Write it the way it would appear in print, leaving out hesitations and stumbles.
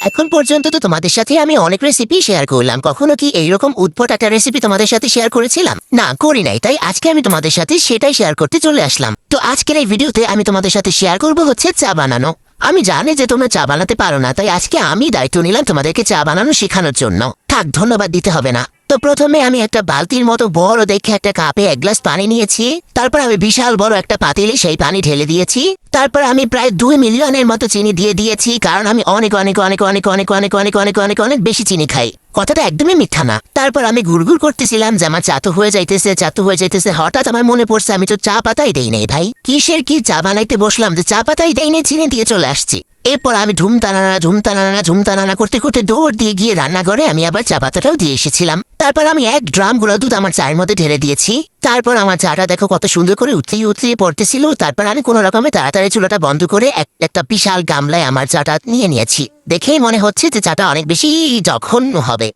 এখন পর্যন্ত তো তোমাদের সাথে আমি অনেক রেসিপি শেয়ার করলাম, কখনো কি এইরকম উদ্ভট একটা রেসিপি তোমাদের সাথে শেয়ার করেছিলাম? না, করি নাই। তাই আজকে আমি তোমাদের সাথে সেটাই শেয়ার করতে চলে আসলাম। তো আজকের এই ভিডিওতে আমি তোমাদের সাথে শেয়ার করব হচ্ছে চা বানানো। আমি জানি যে তোমরা চা বানাতে পারো না, তাই আজকে আমি দায়িত্ব নিলাম তোমাদেরকে চা বানানো শেখানোর জন্য। থাক, ধন্যবাদ দিতে হবে না। তো প্রথমে আমি একটা বালতির মতো বড় দেখে একটা কাপে 1 গ্লাস পানি নিয়েছি। তারপর আমি বিশাল বড় একটা পাতিলে সেই পানি ঢেলে দিয়েছি। তারপর আমি প্রায় 2 মিলিয়নের মতো চিনি দিয়ে দিয়েছি, কারণ আমি অনেক অনেক অনেক অনেক অনেক অনেক অনেক অনেক অনেক অনেক বেশি চিনি খাই। কথাটা একদমই মিথ্যা না। তারপর আমি গুড়গুড় করতেছিলাম যে আমার চা তো হয়ে যাইতেছে। হঠাৎ আমার মনে পড়ছে আমি তো চা পাতাই দেই নাই ভাই। কিসের কি চা বানাইতে বসলাম যে চা পাতাই দেই নাই, চিনি দিয়ে চলে আসছি। এরপর আমি ঝুমতানানা করতে করতে দৌড় দিয়ে গিয়ে রান্নাঘরে আমি আবার চা পাতাটাও দিয়ে এসেছিলাম। তারপর আমি 1 ড্রাম গুঁড়া দুধ আমার চায়ের মধ্যে ঢেলে দিয়েছি। তারপর আমার চাটা দেখো কত সুন্দর করে উতলিয়ে পড়তেছিল। তারপর আমি কোনো রকমে তাড়াতাড়ি চুলাটা বন্ধ করে একটা বিশাল গামলায় আমার চাটা নিয়ে নিয়েছি। দেখেই মনে হচ্ছে যে চাটা অনেক বেশি জঘন্য হবে।